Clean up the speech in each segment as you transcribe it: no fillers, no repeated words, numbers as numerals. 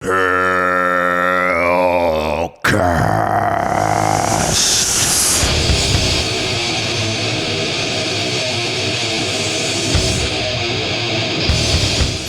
HELLCAST.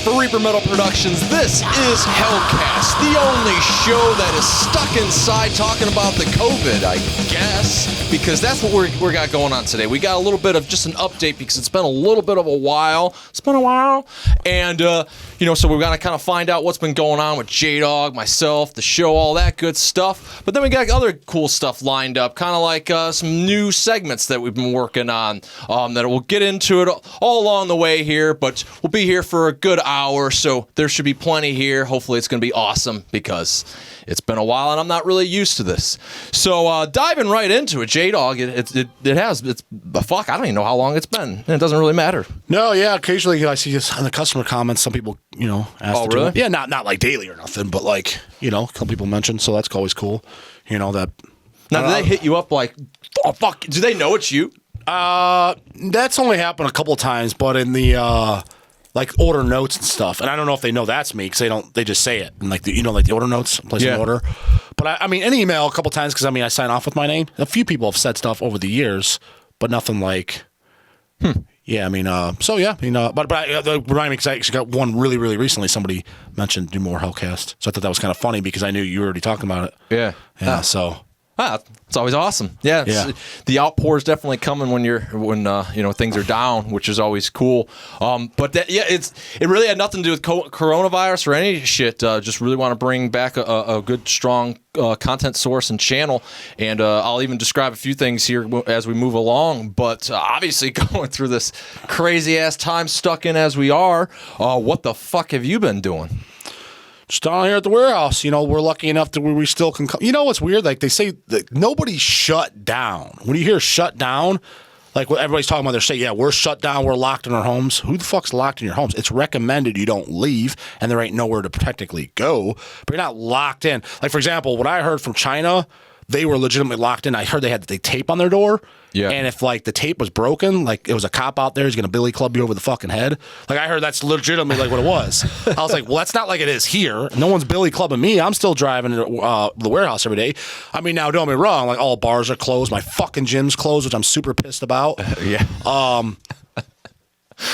For Reaper Metal Productions, this is HELLCAST, the only show that is stuck inside talking about the COVID, I guess, because that's what we got going on today. We got a little bit of just an update because it's been a little bit of a while. It's been a while, and so we're gonna kind of find out what's been going on with J-Dawg, myself, the show, all that good stuff. But then we got other cool stuff lined up, kind of like some new segments that we've been working on. That we'll get into it all along the way here, but we'll be here for a good hour, so there should be plenty here. Hopefully it's going to be awesome because it's been a while and I'm not really used to this. So diving right into it, J-Dawg, it's fuck, I don't even know how long it's been, and it doesn't really matter. No, yeah, occasionally I see this on the customer comments, some people, ask Oh, to really? do it. Yeah, not like daily or nothing, but like, a couple people mention, so that's always cool. That. Now, do they hit you up like, oh, fuck, do they know it's you? That's only happened a couple times, but in the like order notes and stuff, and I don't know if they know that's me because they just say it and like the order notes, place an order. But I mean, an email a couple times because I sign off with my name. A few people have said stuff over the years, but nothing like. Yeah, but remind me because I actually got one really, really recently. Somebody mentioned do more HELLCAST, so I thought that was kind of funny because I knew you were already talking about it. Yeah. So. It's always awesome. Yeah. The outpour is definitely coming when things are down, which is always cool. It really had nothing to do with coronavirus or any shit. Just really want to bring back a good, strong content source and channel, and I'll even describe a few things here as we move along. But obviously, going through this crazy ass time stuck in as we are, what the fuck have you been doing? Just down here at the warehouse, we're lucky enough that we still can come. What's weird? Like they say that nobody's shut down. When you hear shut down, like what everybody's talking about, they're saying, yeah, we're shut down, we're locked in our homes. Who the fuck's locked in your homes? It's recommended you don't leave, and there ain't nowhere to technically go, but you're not locked in. Like, for example, what I heard from China, they were legitimately locked in. I heard they had the tape on their door. Yeah. And if like the tape was broken, like it was a cop out there, he's gonna billy club you over the fucking head. Like I heard that's legitimately like what it was. I was like, well, that's not like it is here. No one's billy clubbing me. I'm still driving to the warehouse every day. Now don't get me wrong, like all bars are closed. My fucking gym's closed, which I'm super pissed about. Yeah.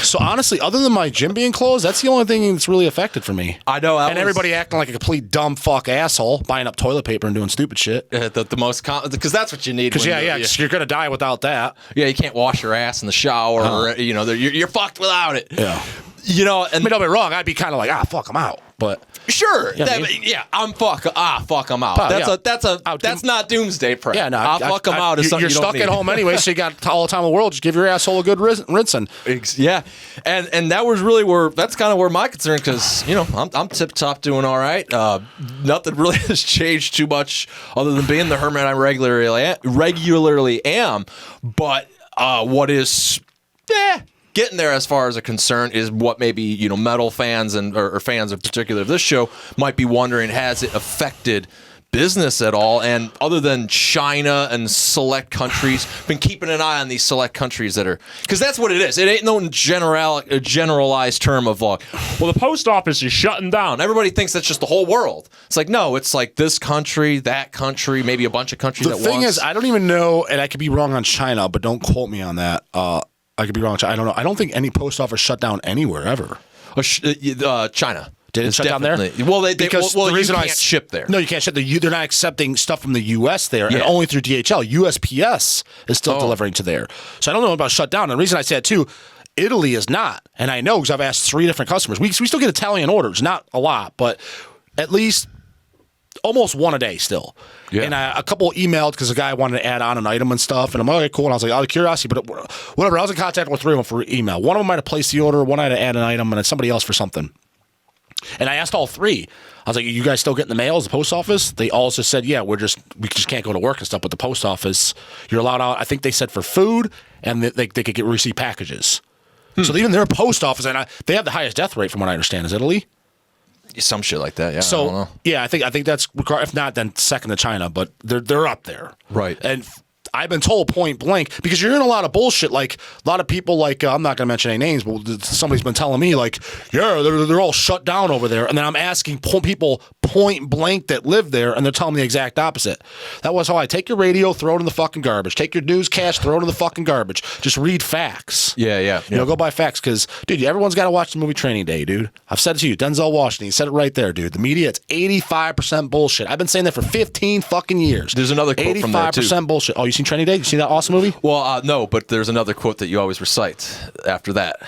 So honestly, other than my gym being closed, that's the only thing that's really affected for me. I know. Everybody acting like a complete dumb fuck asshole, buying up toilet paper and doing stupid shit. The most because that's what you need. Because you're gonna die without that. Yeah, you can't wash your ass in the shower. Or, you're fucked without it. Yeah. And don't be wrong. I'd be kind of like, fuck, I'm out. But sure, I'm fuck, I'm out. That's not doomsday prep. Yeah, no, fuck, I'm out. Is you're stuck at home anyway, so you got all the time in the world. Just give your asshole a good rinsing. Yeah, and that was really that's kind of where my concern, because I'm tip top doing all right. Nothing really has changed too much other than being the hermit I regularly am. But what is getting there as far as a concern is what maybe metal fans or fans in particular of this show might be wondering: has it affected business at all? And other than China and select countries, been keeping an eye on these select countries that are, because that's what it is. It ain't no generalized term of well, the post office is shutting down. Everybody thinks that's just the whole world. It's like, no, it's like this country, that country, maybe a bunch of countries. The thing is, I don't even know, and I could be wrong on China, but don't quote me on that. I could be wrong. I don't know. I don't think any post office shut down anywhere ever. China. Did it shut down there? Well, the reason you can't ship there. No, you can't ship. They're not accepting stuff from the U.S. there, and only through DHL. USPS is still delivering to there. So I don't know about shut down. And the reason I say it too, Italy is not. And I know because I've asked 3 different customers. We still get Italian orders, not a lot, but at least almost one a day still. Yeah. And a couple emailed because the guy wanted to add on an item and stuff. And I'm like, okay, cool. And I was like, out of curiosity, but whatever. I was in contact with 3 of them for email. One of them might have placed the order, one had to add an item, and then somebody else for something. And I asked all 3. I was like, you guys still getting the mail as the post office? They all just said, yeah, we just can't go to work and stuff. But the post office, you're allowed out, I think they said for food, and they could receive packages. So even their post office, and they have the highest death rate from what I understand, is Italy? Some shit like that, yeah. So I don't know. Yeah, I think that's, if not, then second to China, but they're up there, right? And I've been told point blank, because you're in a lot of bullshit. Like a lot of people, like I'm not going to mention any names, but somebody's been telling me like, yeah, they're all shut down over there. And then I'm asking people point blank that live there, and they're telling me the exact opposite. That was how I take your radio, throw it in the fucking garbage. Take your newscast, throw it in the fucking garbage. Just read facts. Yeah. Go by facts because, dude, everyone's got to watch the movie Training Day, dude. I've said it to you. Denzel Washington, he said it right there, dude. The media, it's 85% bullshit. I've been saying that for 15 fucking years. There's another quote from there, too. 85% bullshit. Oh, you seen Training Day? You seen that awesome movie? Well, no, but there's another quote that you always recite after that.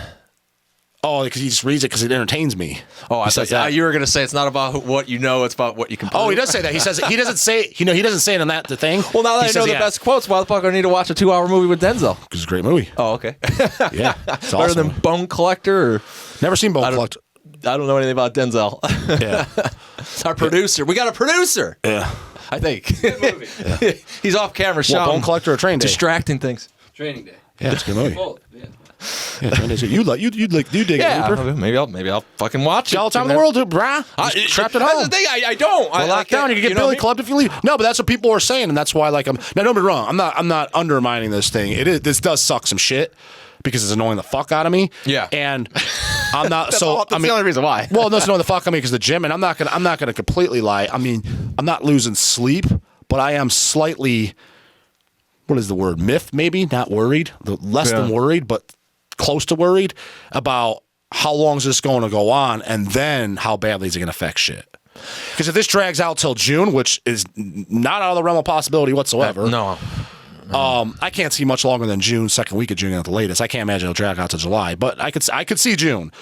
Oh, because he just reads it because it entertains me. Oh, I thought you were going to say it's not about what you know, it's about what you can prove. Oh, he does say that. He says he doesn't say. He doesn't say it in the thing. Well, now that I know the best quotes, why the fuck do I need to watch a 2-hour movie with Denzel? Because it's a great movie. Oh, okay. Yeah, it's better awesome. than Bone Collector. Or Never seen Bone Collector. I don't know anything about Denzel. Yeah, it's our producer. We got a producer. Yeah, I think. Good movie. Yeah. He's off camera shouting. Bone Collector or Training Day? Distracting things. Training Day. Yeah, it's a good movie. Both, yeah. Yeah, Training Day. You dig it, Reaper? Maybe I'll fucking watch it. All the time in the world, dude, brah. Trapped at home. That's the thing. I don't. Well, locked down. You can get Billy Clubbed if you leave. No, but that's what people are saying, and that's why. Like, now don't be wrong. I'm not undermining this thing. This does suck some shit because it's annoying the fuck out of me. Yeah. And I'm not. That's the only reason why. Well, that's annoying the fuck out of me because the gym, and I'm not gonna completely lie. I mean, I'm not losing sleep, but I am slightly. What is the word? Miffed, maybe? Not worried. Less than worried, but close to worried about how long is this going to go on, and then how badly is it going to affect shit. Because if this drags out till June, which is not out of the realm of possibility whatsoever. No. I can't see much longer than June, second week of June at the latest. I can't imagine it'll drag out to July, but I could see June.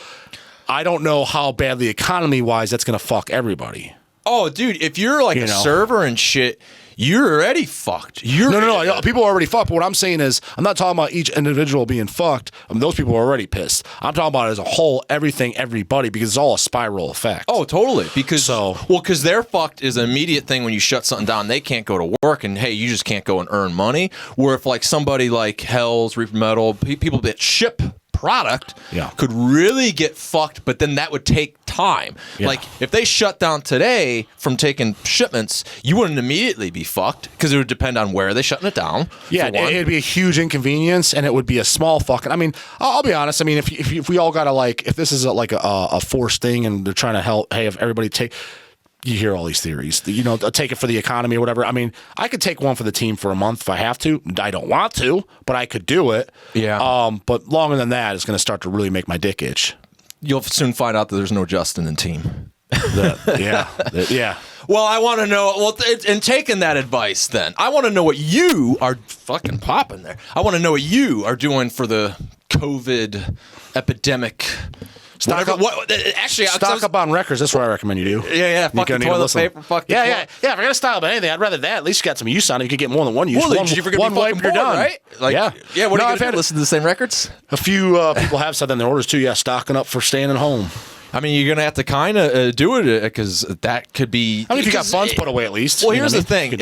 I don't know how badly economy-wise that's going to fuck everybody. Oh, dude, if you're like a server and shit, you're already fucked. No. People are already fucked. But what I'm saying is, I'm not talking about each individual being fucked. Those people are already pissed. I'm talking about it as a whole, everything, everybody, because it's all a spiral effect. Oh, totally. Because they're fucked is an immediate thing when you shut something down. They can't go to work, and hey, you just can't go and earn money. Where if like somebody like Hell's, Reaper Metal, people that ship product could really get fucked, but then that would take time. Yeah. Like if they shut down today from taking shipments, you wouldn't immediately be fucked because it would depend on where they're shutting it down. Yeah, it'd be a huge inconvenience, and it would be a small fucking. I mean, I'll be honest. I mean, if we all gotta if this is a forced thing, and they're trying to help, hey, if everybody take. You hear all these theories, take it for the economy or whatever. I mean, I could take one for the team for a month if I have to. I don't want to, but I could do it. Yeah. But longer than that, it's going to start to really make my dick itch. You'll soon find out that there's no Justin in the team. Yeah. Well, I want to know. Well, and taking that advice, then I want to know what you are fucking popping there. I want to know what you are doing for the COVID epidemic. Stock up on records. That's what I recommend you do. Yeah. Fucking toilet paper. Yeah. If I got to style about anything, I'd rather that. At least you got some use on it. You could get more than one use. Well, one wipe, you're done, right? Like, yeah. What are you going to listen to the same records? A few people have said in their orders too. Yeah, stocking up for staying at home. I mean, you're going to have to kind of do it because that could be. I mean, if you got funds put away at least. Well, here's the thing: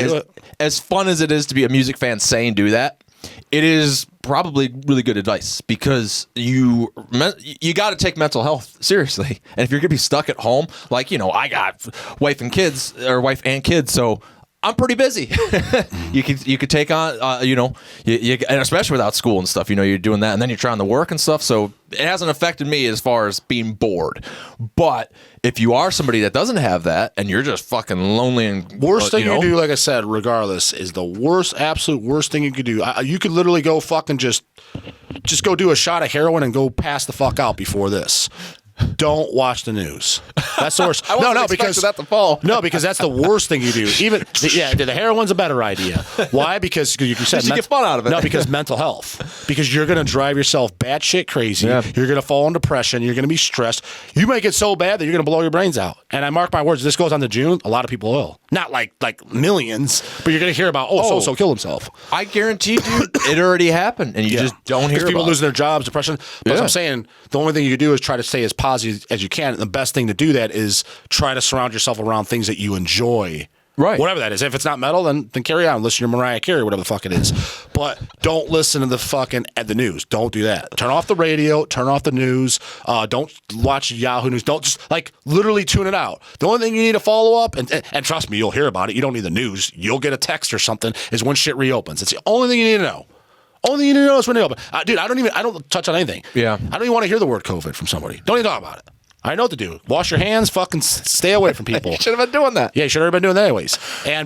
as fun as it is to be a music fan saying do that, it is probably really good advice because you got to take mental health seriously. And if you're going to be stuck at home, like, I got wife and kids, so I'm pretty busy. You could take on, and especially without school and stuff, you're doing that, and then you're trying to work and stuff. So it hasn't affected me as far as being bored. But if you are somebody that doesn't have that, and you're just fucking lonely and worst thing you do, like I said, regardless, is the absolute worst thing you could do. You could literally go fucking just go do a shot of heroin and go pass the fuck out before this. Don't watch the news. That's the worst. because that to fall. No, because that's the worst thing you do. The heroin's a better idea. Why? Because you said you get fun out of it. No, because mental health. Because you're going to drive yourself batshit crazy. Yeah. You're going to fall in depression. You're going to be stressed. You might get so bad that you're going to blow your brains out. And I mark my words. This goes on to June. A lot of people will. Not like millions, but you're going to hear about so killed himself. I guarantee you, it already happened, and you just don't hear about it. People losing their jobs, depression. But I'm saying the only thing you can do is try to stay as positive as you can. And the best thing to do that is try to surround yourself around things that you enjoy. Right. Whatever that is. If it's not metal, then carry on. Listen to your Mariah Carey, whatever the fuck it is. But don't listen to the news. Don't do that. Turn off the radio. Turn off the news. Don't watch Yahoo News. Don't just literally tune it out. The only thing you need to follow up, and trust me, you'll hear about it. You don't need the news. You'll get a text or something, is when shit reopens. It's the only thing you need to know. Only thing you need to know is when they open. Dude, I don't touch on anything. Yeah. I don't even want to hear the word COVID from somebody. Don't even talk about it. I know what to do. Wash your hands, fucking stay away from people. You should have been doing that. Yeah, you should have already been doing that anyways.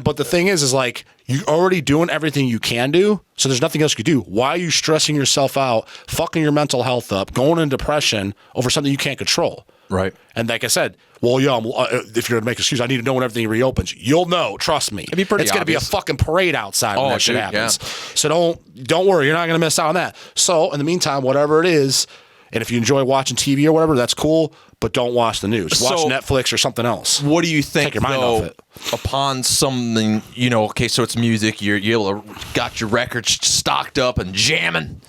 But the thing is like, you're already doing everything you can do, so there's nothing else you can do. Why are you stressing yourself out, fucking your mental health up, going into depression over something you can't control? Right. And like I said, well, yeah, if you're going to make an excuse, I need to know when everything reopens. You'll know. Trust me. It'd be pretty It's going to be a fucking parade outside when that shit happens. So don't worry. You're not going to miss out on that. So in the meantime, whatever it is, and if you enjoy watching TV or whatever, that's cool. But don't watch the news. Watch Netflix or something else. What do you think, Take your mind off it. Upon something, okay, so it's music, you got your records stocked up and jamming.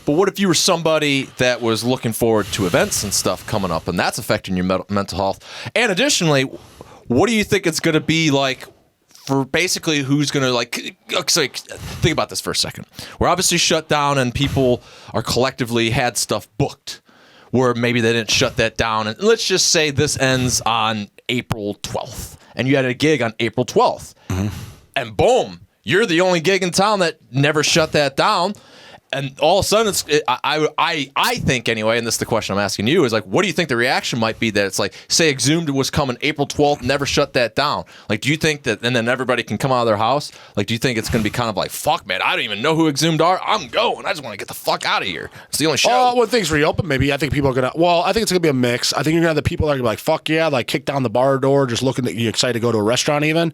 But what if you were somebody that was looking forward to events and stuff coming up, and that's affecting your mental health? And additionally, what do you think it's going to be like for basically who's going to, think about this for a second. We're obviously shut down, and people are collectively had stuff booked where maybe they didn't shut that down. And let's just say this ends on April 12th, and you had a gig on April 12th. Mm-hmm. And boom, you're the only gig in town that never shut that down. And all of a sudden, I think anyway, and this is the question I'm asking you, is like, what do you think the reaction might be that it's like, say Exhumed was coming April 12th, never shut that down. Like, do you think that, and then everybody can come out of their house? Like, do you think it's going to be kind of like, fuck, man, I don't even know who Exhumed are. I'm going. I just want to get the fuck out of here. It's the only show. Oh, when things reopen, maybe. I think people are going to, I think it's going to be a mix. I think you're going to have the people that are going to be like, fuck yeah, like kick down the bar door, just looking at you excited to go to a restaurant even.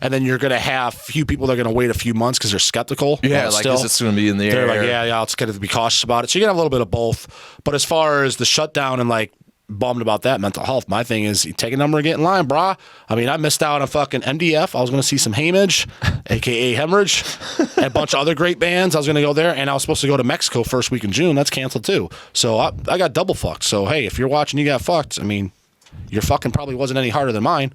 And then you're going to have a few people that are going to wait a few months because they're skeptical. Yeah, like, is this going to be in the air? They're like, yeah, it's going to be cautious about it. So you're going to have a little bit of both. But as far as the shutdown and like bummed about that mental health, my thing is you take a number and get in line, brah. I mean, I missed out on fucking MDF. I was going to see some Hamage, a.k.a. Hemorrhage, and a bunch of other great bands. I was going to go there, and I was supposed to go to Mexico first week in June. That's canceled too. So I got double fucked. So, hey, if you're watching, you got fucked. I mean, your fucking probably wasn't any harder than mine.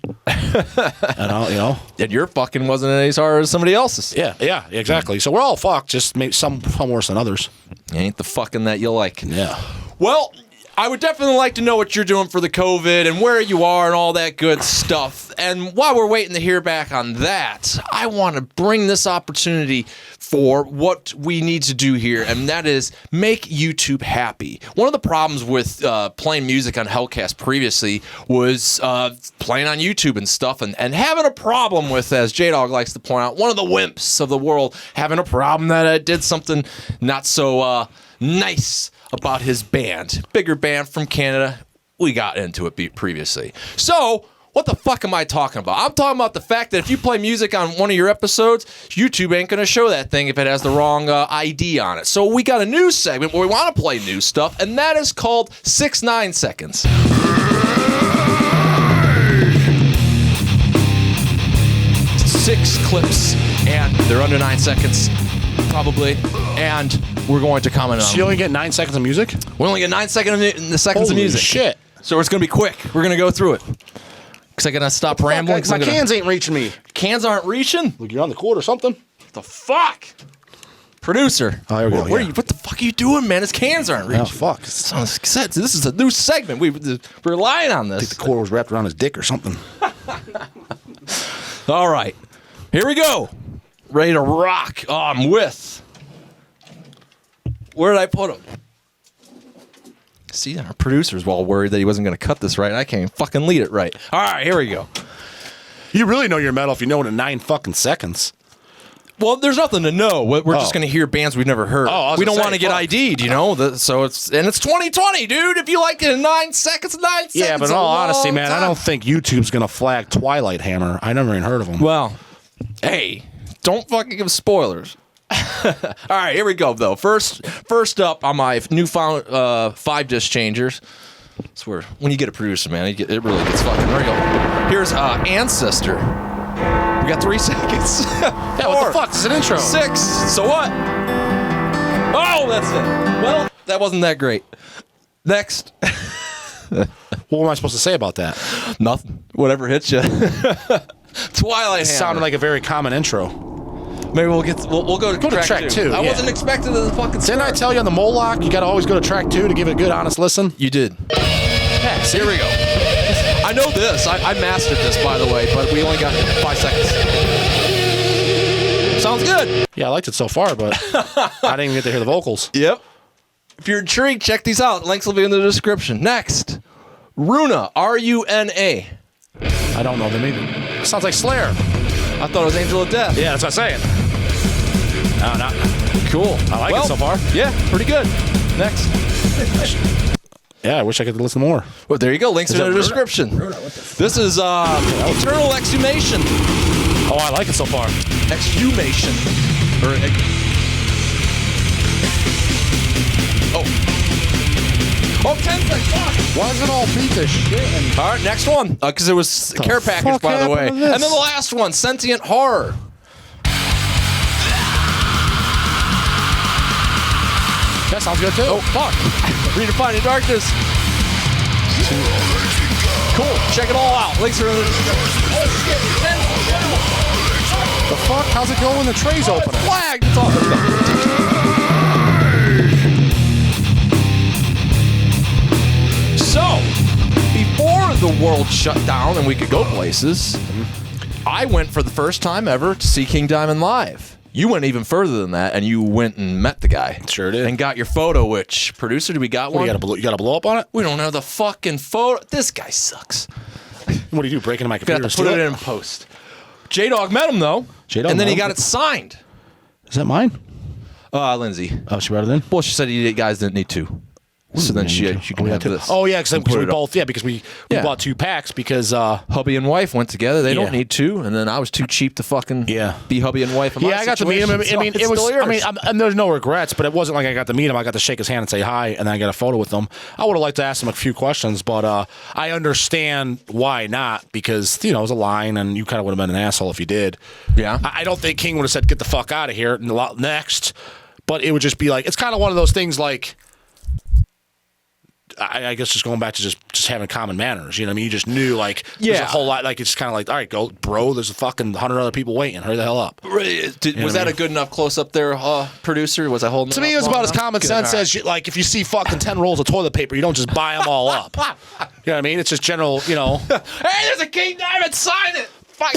And your fucking wasn't any harder than somebody else's. Yeah, exactly. So we're all fucked, just maybe some worse than others. Ain't the fucking that you like. Yeah. Well, I would definitely like to know what you're doing for the COVID and where you are and all that good stuff. And while we're waiting to hear back on that, I want to bring this opportunity for what we need to do here, and that is make YouTube happy. One of the problems with playing music on HELLCAST previously was playing on YouTube and stuff, and having a problem with, as J-Dawg likes to point out, one of the wimps of the world having a problem that I did something not so nice about his band. Bigger band from Canada. We got into it previously. So, what the fuck am I talking about? I'm talking about the fact that if you play music on one of your episodes, YouTube ain't going to show that thing if it has the wrong ID on it. So we got a new segment where we want to play new stuff, and that is called 6-9 Seconds. 6 clips, and they're under 9 seconds, probably, and we're going to comment on them. So you only get 9 seconds of music? We only get 9 seconds of Holy music. Shit. So it's going to be quick. We're going to go through it. Because I got to stop rambling. My cans ain't reaching me. Cans aren't reaching? Look, you're on the court or something? What the fuck? Producer. Oh, here we go. What the fuck are you doing, man? His cans aren't reaching. Oh, fuck. This is a new segment. We're relying on this. I think the cord was wrapped around his dick or something. All right. Here we go. Ready to rock. Oh, I'm with. Where did I put him? See, our producer's all worried that he wasn't going to cut this right. I can't even fucking lead it right. All right, here we go. You really know your metal if you know it in 9 fucking seconds. Well, there's nothing to know. We're just going to hear bands we've never heard. We don't want to get ID'd, you know. So it's 2020, dude. If you like it in 9 seconds, 9 seconds. Yeah, but in all honesty, man, I don't think YouTube's going to flag Twilight Hammer. I never even heard of them. Well, hey, don't fucking give spoilers. All right, here we go, though. First up on my newfound 5-disc changers. That's where, when you get a producer, man, it really gets fucking real. Here's Ancestor. We got 3 seconds. Yeah, what the fuck? It's an intro. 6. So what? Oh, that's it. Well, that wasn't that great. Next. What am I supposed to say about that? Nothing. Whatever hits you. Twilight Hammer. Sounded like a very common intro. Maybe we'll go to track 2. I wasn't expecting the fucking start. Didn't I tell you on the Moloch, you got to always go to track 2 to give it a good, honest listen? You did. Yeah, here we go. I know this. I mastered this, by the way, but we only got 5 seconds. Sounds good. Yeah, I liked it so far, but I didn't even get to hear the vocals. Yep. If you're intrigued, check these out. Links will be in the description. Next, Runa, R-U-N-A. I don't know them either. Sounds like Slayer. I thought it was Angel of Death. Yeah, that's what I'm saying. No, not Cool. I like it so far. Yeah, pretty good. Next. Yeah, I wish I could listen more. Well, there you go. Links in the description. This is Eternal Exhumation. Oh, I like it so far. Exhumation. Or Oh, 10 seconds. Fuck. Why is it all beat to shit? All right, next one. Because it was a care package, by the way. And then the last one, Sentient Horror. That sounds good, too. Oh, fuck. Redefining Darkness. Cool. Check it all out. Links are in the description. The fuck? How's it go when the tray's open? Flag. It's all So, before the world shut down and we could go places, I went for the first time ever to see King Diamond live. You went even further than that, and you went and met the guy. Sure did. And got your photo, which, producer, did we got one? You got to blow up on it? We don't have the fucking photo. This guy sucks. What do you do, break into my computer? Got to put it in post. J-Dawg met him, though. J-Dawg and then met he him? got it signed. Is that mine? Lindsay. Oh, she brought it in? Well, she said you guys didn't need to. So then she can have this. Oh, yeah, because we it up. both, because we bought 2 packs because... hubby and wife went together. They Yeah. don't need to. And then I was too cheap to fucking be hubby and wife. In my I got to meet him. situation, I mean, so it it's was. still yours. I mean, and there's no regrets, but it wasn't like I got to meet him. I got to shake his hand and say hi, and then I got a photo with him. I would have liked to ask him a few questions, but I understand why not, because it was a line, and you kind of would have been an asshole if you did. Yeah. I don't think King would have said, "Get the fuck out of here," next, but it would just be like it's kind of one of those things like. I guess just going back to just having common manners. You know what I mean? You just knew, like, there's a whole lot. Like, it's kind of like, all right, go, bro, there's a fucking 100 other people waiting. Hurry the hell up. Was that a good enough close-up there, producer? Was I holding To me, it was about as common sense as, like, if you see fucking 10 rolls of toilet paper, you don't just buy them all up. You know what I mean? It's just general, Hey, there's a King Diamond, sign it! Fuck.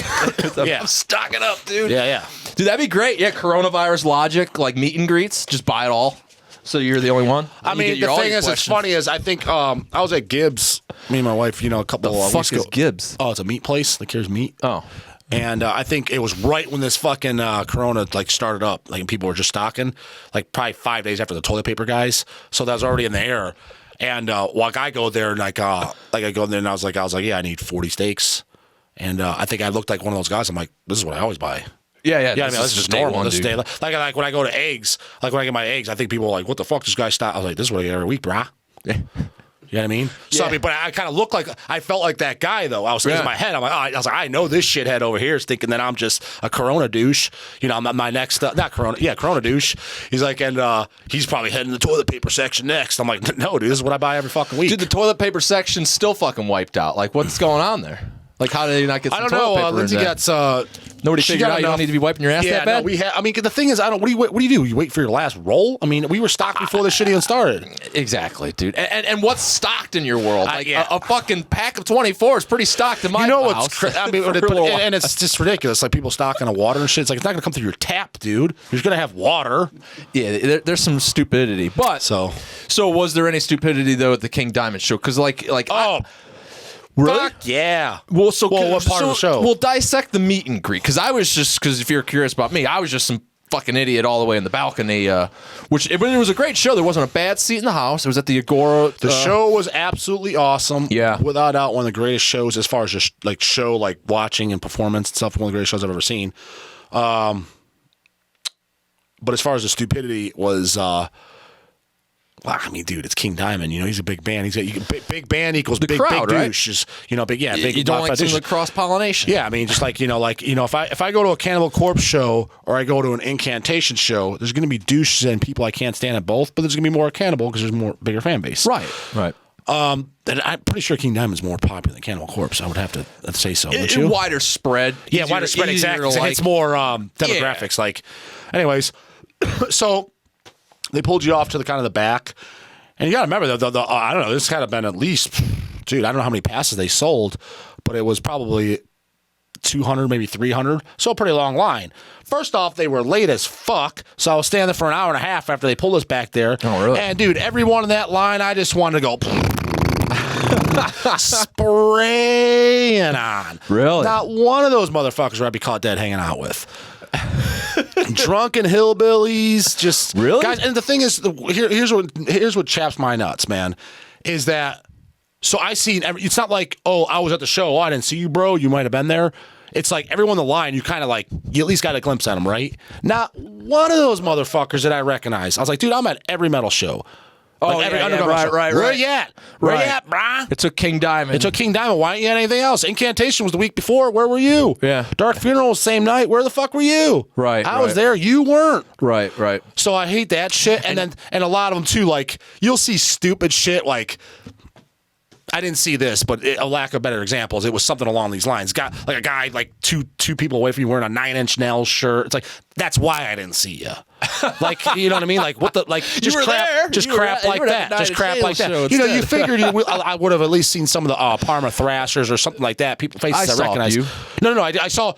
Yeah. I'm stocking up, dude. Yeah. Dude, that'd be great. Yeah, coronavirus logic, like meet and greets, just buy it all. So you're the only one? I mean, the thing is, it's funny is I think I was at Gibbs, me and my wife, a couple of weeks ago. Gibbs? Oh, it's a meat place. Like, here's meat. Oh. And I think it was right when this fucking Corona started up. Like, people were just stocking, like probably 5 days after the toilet paper guys. So that was already in the air. And like I go there and I go there and I was like, yeah, I need 40 steaks. And I think I looked like one of those guys. I'm like, this is what I always buy. Yeah. I mean, this is just normal. This day, like when I go to eggs, like when I get my eggs, I think people are like, what the fuck, this guy stock? I was like, this is what I get every week, brah. Yeah. You know what I mean? So, I mean, but I kind of look like, I felt like that guy, though. I was thinking in my head, I was like, I know this shithead over here is thinking that I'm just a Corona douche. I'm my next, not Corona, Corona douche. He's like, and he's probably heading to the toilet paper section next. I'm like, no, dude, this is what I buy every fucking week. Dude, the toilet paper section's still fucking wiped out. Like, what's going on there? Like, how did they not get some toilet paper? Lindsay gets, nobody figured out you don't need to be wiping your ass that bad? No, we have. I mean, the thing is, what do you do? You wait for your last roll? I mean, we were stocked before this shit even started. Exactly, dude. And what's stocked in your world? Like, a fucking pack of 24 is pretty stocked in my house. I mean, and it's just ridiculous. Like, people stocking the water and shit. It's like, it's not going to come through your tap, dude. You're just going to have water. Yeah, there's some stupidity. But, so was there any stupidity, though, at the King Diamond show? Because, really? Fuck yeah. Well, what part of the show? We'll dissect the meet and greet, because if you're curious about me, I was just some fucking idiot all the way in the balcony, which it was a great show. There wasn't a bad seat in the house. It was at the Agora. The show was absolutely awesome. Yeah. Without doubt, one of the greatest shows as far as just show watching and performance and stuff. One of the greatest shows I've ever seen. But as far as the stupidity was... Well, I mean, dude, it's King Diamond. He's a big band. Big band equals the big crowd, big right? douche. Big. You don't like some of the cross pollination. Yeah, I mean, just if I go to a Cannibal Corpse show or I go to an Incantation show, there's going to be douches and people I can't stand at both, but there's going to be more Cannibal because there's more bigger fan base. Right. And I'm pretty sure King Diamond's more popular than Cannibal Corpse. I would have to say so. Would you? Wider spread. Yeah, wider spread. Exactly. It's more demographics. Anyways, so. They pulled you off to the kind of the back, and you got to remember I don't know. This had been at least, dude. I don't know how many passes they sold, but it was probably 200, maybe 300. So a pretty long line. First off, they were late as fuck, so I was standing there for an hour and a half after they pulled us back there. Oh, really? And dude, everyone in that line, I just wanted to go. spraying on. Really? Not one of those motherfuckers would I be caught dead hanging out with. Drunken hillbillies, just really, guys. And the thing is, here's what chaps my nuts, man, is that so I seen. It's not like, oh, I was at the show. Oh, I didn't see you, bro. You might have been there. It's like everyone on the line, you kind of like, you at least got a glimpse at them, right? Not one of those motherfuckers that I recognize. I was like, dude, I'm at every metal show. Like every underground show. Right. Where you at? Where you at, brah? It took King Diamond. Why ain't you at anything else? Incantation was the week before. Where were you? Yeah. Dark Funeral was the same night. Where the fuck were you? Right. I was there. You weren't. Right. So I hate that shit. And a lot of them too, like, you'll see stupid shit like, I didn't see this, but a lack of better examples, it was something along these lines. Got like a guy like two people away from you wearing a 9 Inch Nails shirt. It's like, that's why I didn't see you. Like, you know what I mean? Like, what the, like, just crap like that. Just crap like that. You know, you figured I would have at least seen some of the Parma Thrashers or something like that. People faces I recognize. You. No, I saw.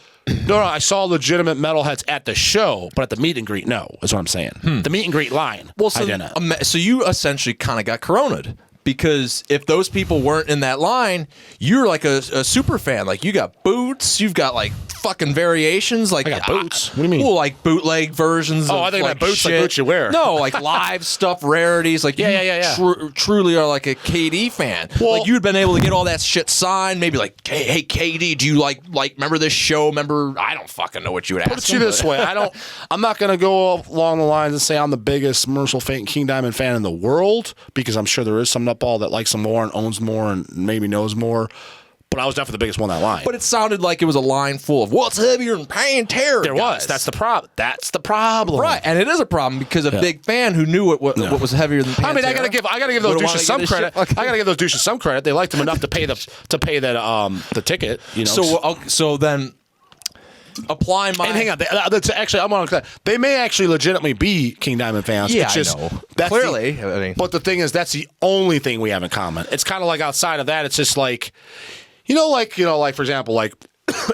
No, I saw legitimate metalheads at the show, but at the meet and greet, no, is what I'm saying. The meet and greet line, well, so, I didn't. So you essentially kind of got corona'd. Because if those people weren't in that line, you're like a super fan. Like, you got boots, you've got like fucking variations. Like, I got boots. What do you mean? Well, like bootleg versions. Oh, of, I think like, boots, shit. like boots you wear. No, like live stuff, rarities. Like, yeah. Truly are like a KD fan. Well, like, you'd been able to get all that shit signed. Maybe like, hey, KD, do you like remember this show? Remember? I don't fucking know what you would ask. Put it to you this way, I'm not going to go along the lines and say I'm the biggest Merciful Fate and King Diamond fan in the world, because I'm sure there is some nutball that likes them more and owns more and maybe knows more. But I was definitely the biggest one in that line. But it sounded like it was a line full of what's heavier than Pantera. There was. That's the problem. Right, and it is a problem because a big fan who knew what was heavier than Pantera. I mean, I gotta give those douches some credit. Okay. I gotta give those douches some credit. They liked them enough to pay the ticket. You know. So then. Apply my. And hang on, actually, I'm on. They may actually legitimately be King Diamond fans. Yeah, it's just, I know. That's Clearly, but the thing is, that's the only thing we have in common. It's kind of like outside of that, it's just like, like for example, like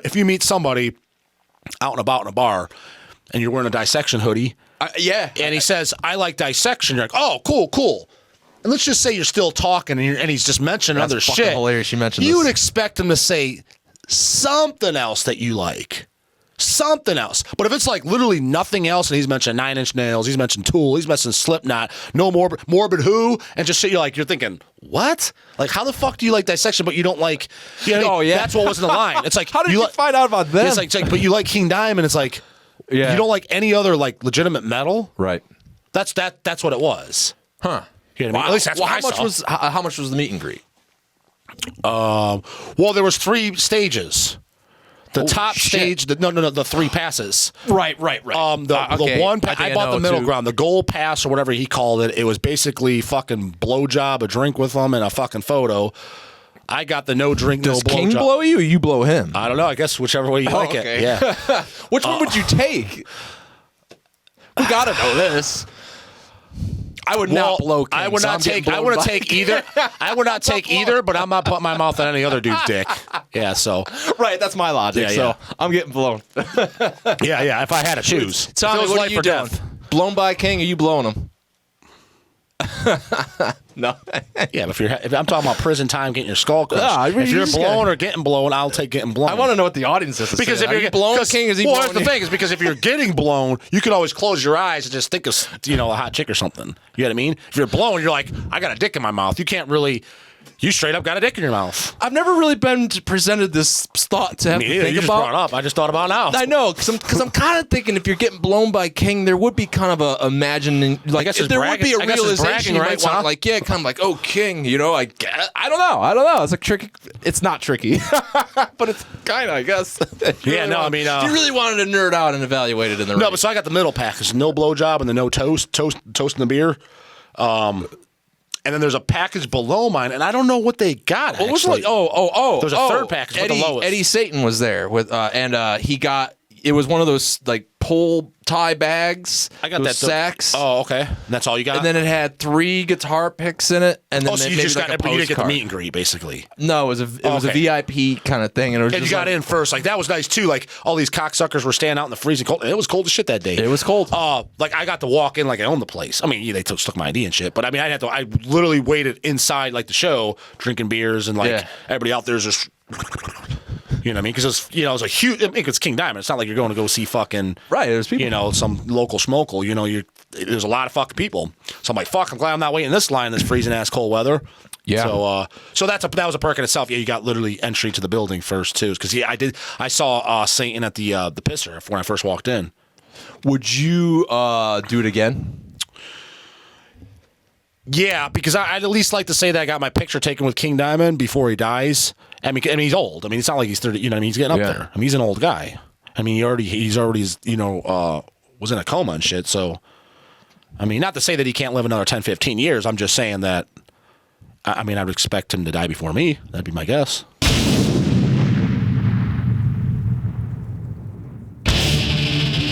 if you meet somebody out and about in a bar, and you're wearing a Dissection hoodie, and he says, "I like Dissection," you're like, "Oh, cool." And let's just say you're still talking, and he's just mentioning other shit. Hilarious. You mentioned you this. would expect him to say something else that you like. Something else. But if it's like literally nothing else, and he's mentioned 9 Inch Nails, he's mentioned Tool, he's mentioned Slipknot, no Morbid Who, and just shit, you're thinking, what? Like, how the fuck do you like Dissection, but you don't like, that's what was in the line. It's like, how did you find out about them? It's like, but you like King Diamond, it's like, you don't like any other like legitimate metal? Right. That's what it was. Huh. You know what I mean? At least that's what I saw. How much was the meet and greet? Well, there was 3 stages. The top stage, the 3 passes. Right. The one, I bought the middle ground, the gold pass or whatever he called it. It was basically fucking blowjob, a drink with him, and a fucking photo. I got the no drink, no blowjob. Does King blow you or you blow him? I don't know. I guess whichever way you like it. Yeah. Which one would you take? We gotta know this. I would not blow King. I would not take either. I would not take either, but I'm not putting my mouth on any other dude's dick. Yeah, so. Right, that's my logic. Yeah, so I'm getting blown. yeah, if I had to choose. Tommy, what are you doing? Blown by King or you blowing him? No. Yeah, but if I'm talking about prison time, getting your skull crushed. If you're blown or getting blown, I'll take getting blown. I want to know what the audience is. Because if you're blown, King is he blown? Well, the thing is, because if you're getting blown, you can always close your eyes and just think of a hot chick or something. You know what I mean? If you're blown, you're like, I got a dick in my mouth. You can't really. You straight up got a dick in your mouth. I've never really been presented this thought to have to think you just about. Brought it up. I just thought about it now. I know, because I'm kind of thinking if you're getting blown by King, there would be kind of a imagining, like if there would be a realization, you might want, like, kind of like, oh, King, I don't know. It's like tricky. It's not tricky, but it's kind of, I guess. If you really wanted to nerd out and evaluate it in the no, but so I got the middle package, no blowjob and the no toasting the beer. And then there's a package below mine, and I don't know what they got. There's a third package with the lowest. Eddie Satan was there with, and he got. It was one of those like coal tie bags. I got those that sacks. Oh, okay. And that's all you got? And then it had 3 guitar picks in it. And then so you maybe just like got, a you didn't get the postcard. meet and greet, basically. No, it was a VIP kind of thing. And it was And you just got in first. Like, that was nice, too. Like, all these cocksuckers were standing out in the freezing cold. And it was cold as shit that day. It was cold. Like, I got to walk in like I owned the place. I mean, yeah, they took my ID and shit. But, I mean, I literally waited inside, like, the show, drinking beers. And, like, everybody out there's just... You know what I mean? Because it was a huge. I mean, it's King Diamond. It's not like you're going to go see fucking there's people. Some local schmokel. There's a lot of fucking people. So I'm like, fuck. I'm glad I'm not waiting in this line in this freezing ass cold weather. Yeah. So that was a perk in itself. Yeah, you got literally entry to the building first too. Because I saw Satan at the pisser when I first walked in. Would you do it again? Yeah, because I'd at least like to say that I got my picture taken with King Diamond before he dies. I mean, he's old. I mean, it's not like he's 30. You know what I mean? He's getting up there. I mean, he's an old guy. I mean, he's already was in a coma and shit. So, I mean, not to say that he can't live another 10, 15 years. I'm just saying that. I mean, I would expect him to die before me. That'd be my guess.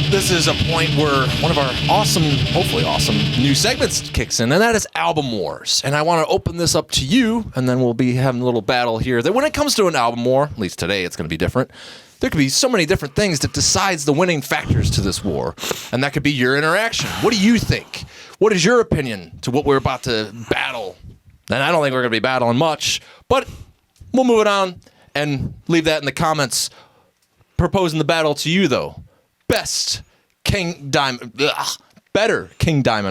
This is a point where one of our hopefully awesome, new segments kicks in, and that is Album Wars. And I want to open this up to you, and then we'll be having a little battle here. That when it comes to an album war, at least today it's going to be different, there could be so many different things that decides the winning factors to this war. And that could be your interaction. What do you think? What is your opinion to what we're about to battle? And I don't think we're going to be battling much, but we'll move it on and leave that in the comments. Proposing the battle to you, though. Better King Diamond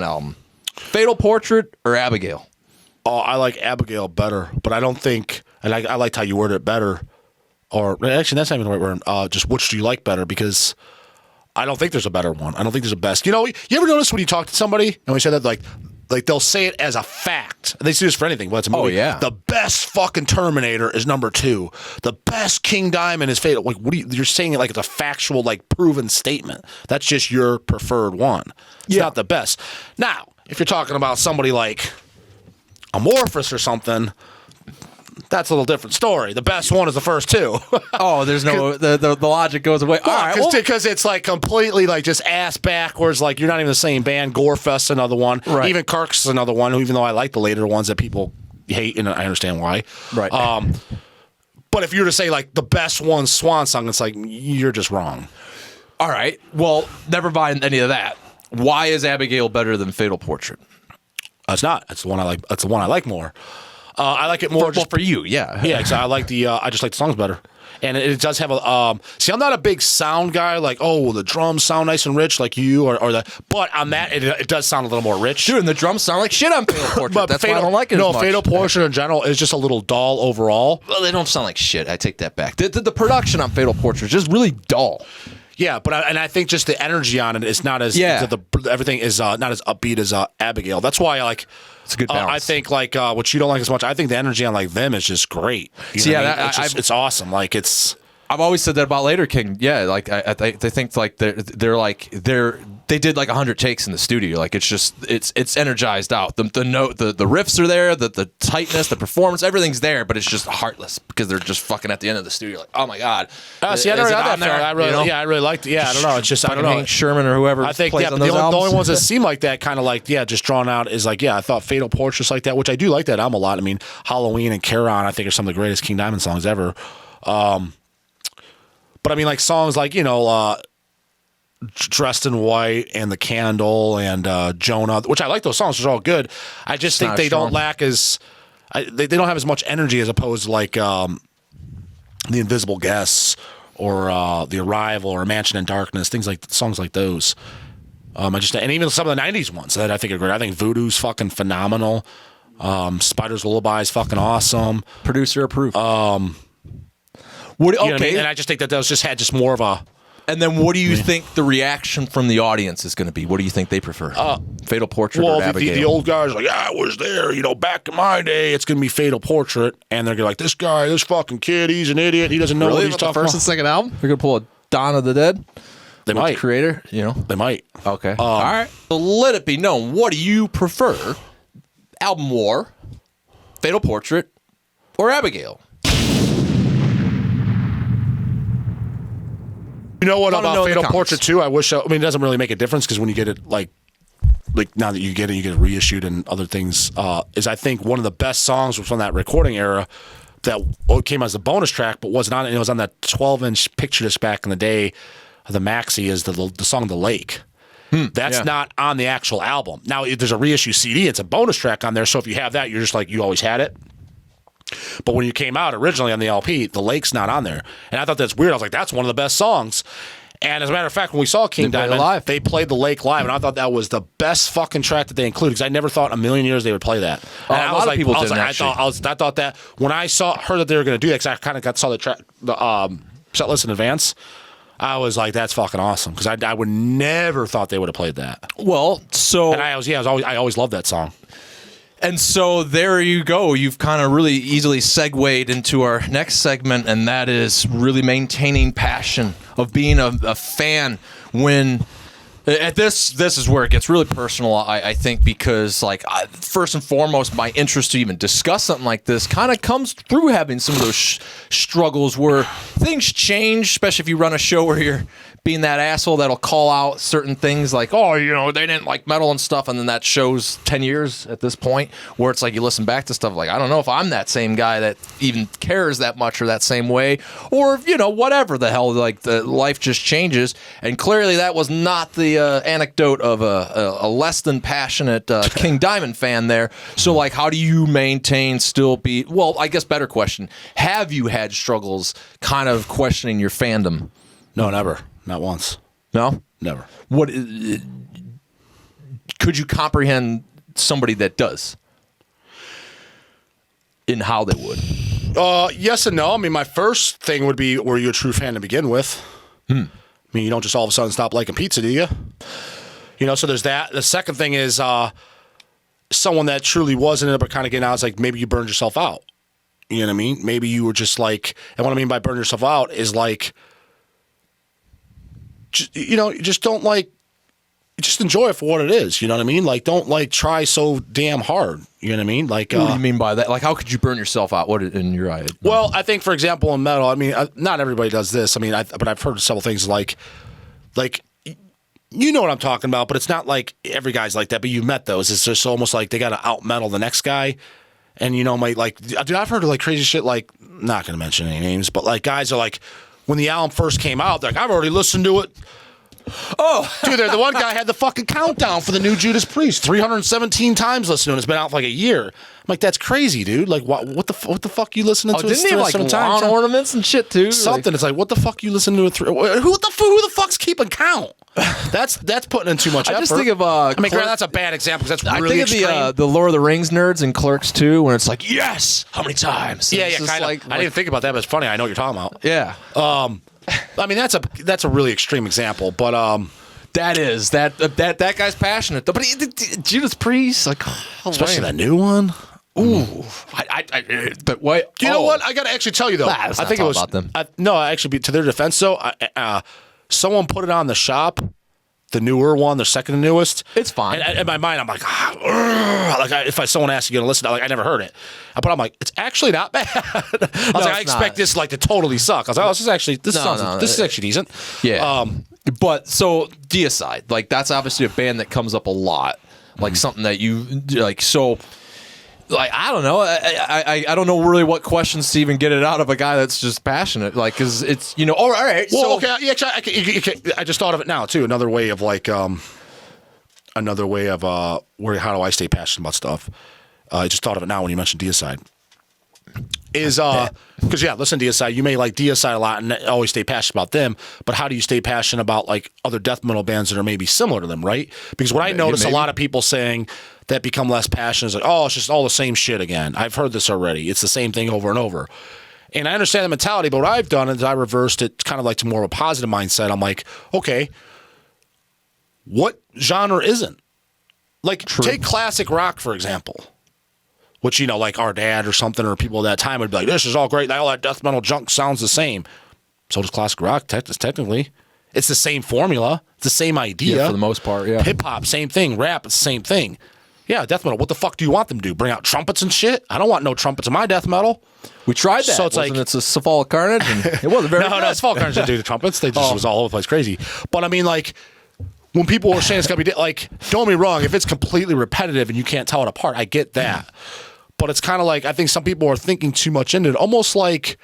album. Fatal Portrait or Abigail? Oh, I like Abigail better, but I don't think, and I liked how you worded it better. Or actually, that's not even the right word. Just which do you like better? Because I don't think there's a better one. I don't think there's a best. You ever notice when you talk to somebody and we say that like they'll say it as a fact. They do this for anything. But it's a movie. Oh, yeah. The best fucking Terminator is number 2. The best King Diamond is Fatal. Like, you're saying it like it's a factual, like proven statement. That's just your preferred one. It's not the best. Now, if you're talking about somebody like Amorphous or something, that's a little different story. The best one is the first 2. Oh, there's no the logic goes away. Well, all right, because it's like completely like just ass backwards. Like you're not even the same band. Gorefest's another one. Right. Even Kirk's another one. Even though I like the later ones that people hate, and I understand why. Right. But if you were to say like the best one, Swan Song, it's like you're just wrong. All right. Well, never mind any of that. Why is Abigail better than Fatal Portrait? It's not. It's the one I like. That's the one I like more. I like it more just for you, yeah. Yeah, because I like I just like the songs better. And it does have a see, I'm not a big sound guy, like, oh, the drums sound nice and rich like you or the, but on that it does sound a little more rich. Dude, and the drums sound like shit on Fatal Portrait. But That's why I don't like it as much. Fatal Portrait in general is just a little dull overall. Well, they don't sound like shit. I take that back. The production on Fatal Portrait is just really dull. Yeah, but I think just the energy on it is not as everything is not as upbeat as Abigail. That's why I like. It's a good balance. I think like what you don't like as much. I think the energy on like them is just great. You know what I mean? It's awesome. Like it's. I've always said that about Later King. Yeah, like they think like they did like 100 takes in the studio. Like it's energized out. The riffs are there. The tightness, the performance, everything's there. But it's just heartless because they're just fucking at the end of the studio. Like, oh my god. See, I never got that far. I really liked it. Yeah, I don't know. It's just I don't know. Hank Sherman or whoever. I think plays on the those albums. only ones that seem like that kind of like just drawn out is like I thought Fatal Portrait's like that, which I do like that album a lot. I mean, Halloween and Charon I think are some of the greatest King Diamond songs ever. But I mean, like songs like Dressed in White and The Candle and Jonah, which I like those songs. They're all good. I just think they don't lack as they don't have as much energy as opposed to like The Invisible Guests or The Arrival or Mansion in Darkness, songs like those. And even some of the '90s ones that I think are great. I think Voodoo's fucking phenomenal. Spider's Lullaby is fucking awesome. Producer approved. You know what I mean? And I just think that those just had more of a. And then what do you think the reaction from the audience is going to be? What do you think they prefer? Fatal Portrait or Abigail? The old guys are like, I was there, back in my day. It's going to be Fatal Portrait. And they're going to be like, this fucking kid, he's an idiot. He doesn't know what he's talking about. First and second album? They're going to pull a Dawn of the Dead? They might. The creator, They might. Okay. All right. So let it be known. What do you prefer? Album War, Fatal Portrait, or Abigail? You know what Let 'em know about in the Fatal comments. Portrait 2? I wish. I mean, it doesn't really make a difference because when you get it like now that you get it reissued and other things. Is I think one of the best songs from that recording era that came as a bonus track, but wasn't on it. It was on that 12-inch picture disc back in the day. The maxi is the song "The Lake." That's not on the actual album. Now there's a reissue CD. It's a bonus track on there. So if you have that, you're just like you always had it. But when you came out originally on the LP, The Lake's not on there. And I thought that's weird. I was like, that's one of the best songs. And as a matter of fact, when we saw King Diamond, they played The Lake live, and I thought that was the best fucking track that they included because I never thought in a million years they would play that. And a lot of people didn't I thought that when I heard that they were going to do that, because I kind of saw the set list in advance, I was like, that's fucking awesome because I would never thought they would have played that. Well, so And I always loved that song. And so there you go. You've kind of really easily segued into our next segment, and that is really maintaining passion of being a fan when. At this is where it gets really personal, I think, because first and foremost, my interest to even discuss something like this kind of comes through having some of those struggles where things change, especially if you run a show where you're being that asshole that'll call out certain things like, oh, they didn't like metal and stuff, and then that shows 10 years at this point, where it's like you listen back to stuff like, I don't know if I'm that same guy that even cares that much or that same way, or, whatever the hell, the life just changes, and clearly that was not the anecdote of a less than passionate King Diamond fan there. So, how do you maintain I guess better question, have you had struggles kind of questioning your fandom? No, never. Not once. No? Never. What could you comprehend somebody that does in how they would? Yes and no. I mean, my first thing would be, were you a true fan to begin with? I mean, you don't just all of a sudden stop liking pizza, do you? So there's that. The second thing is someone that truly wasn't it, but kind of getting out. It's like maybe you burned yourself out. You know what I mean? Maybe you were just and what I mean by burn yourself out is just don't just enjoy it for what it is. You know what I mean? Don't try so damn hard. You know what I mean? What do you mean by that? How could you burn yourself out? What in your eye? Well, I think, for example, in metal, I mean, not everybody does this. I mean, but I've heard several things you know what I'm talking about, but it's not like every guy's like that, but you've met those. It's just almost like they got to out metal the next guy. And, dude, I've heard of crazy shit, not going to mention any names, but guys are when the album first came out, they're I've already listened to it. Oh, dude, the one guy had the fucking countdown for the new Judas Priest, 317 times listening to it. It's been out for a year. I'm like, that's crazy, dude. What the fuck you listening to? Didn't he have lawn ornaments and shit too? Something. It's what the fuck you listening to? Who the fuck's keeping count? That's putting in too much effort. I just think of that's a bad example because that's really extreme. I think of the Lord of the Rings nerds and Clerks too, when it's yes, how many times? Yeah, kind of. I didn't think about that, but it's funny. I know what you're talking about. Yeah. I mean, that's a really extreme example, but that guy's passionate. But Judas Priest, especially that new one. Ooh, but what? Do you know what? I got to actually tell you though. I think it was about them. Actually, to their defense though, someone put it on the shop. The newer one, the second newest. It's fine. And in my mind, I'm if someone asks you to listen, I never heard it. But I'm it's actually not bad. I expect this to totally suck. I was like, this is actually decent. Yeah. But so Deicide, that's obviously a band that comes up a lot, something that you so. I don't know. I don't know really what questions to even get it out of a guy that's just passionate. Because it's all right. Well, so, okay. I just thought of it now too. Another way of how do I stay passionate about stuff? I just thought of it now when you mentioned Deicide. Is because listen to Deicide. You may like Deicide a lot and always stay passionate about them. But how do you stay passionate about other death metal bands that are maybe similar to them, right? Because what I notice a lot of people saying that become less passionate is it's just all the same shit again. I've heard this already. It's the same thing over and over. And I understand the mentality, but what I've done is I reversed it kind of to more of a positive mindset. I'm like, okay, what genre isn't? Take classic rock, for example. Which, our dad or something or people at that time would be like, this is all great. All that death metal junk sounds the same. So does classic rock, technically. It's the same formula. It's the same idea. Yeah, for the most part, yeah. Hip-hop, same thing. Rap, it's the same thing. Yeah, death metal. What the fuck do you want them to do? Bring out trumpets and shit? I don't want no trumpets in my death metal. We tried that. So it's Wasn't like it's a Cephalic Carnage, and it wasn't very good. No, it's Fall Carnage that do the trumpets. They just was all over the place crazy. But I mean, like, when people were saying it's gonna be like, don't get me wrong, if it's completely repetitive and you can't tell it apart, I get that. But it's kind of like I think some people are thinking too much into it, almost like.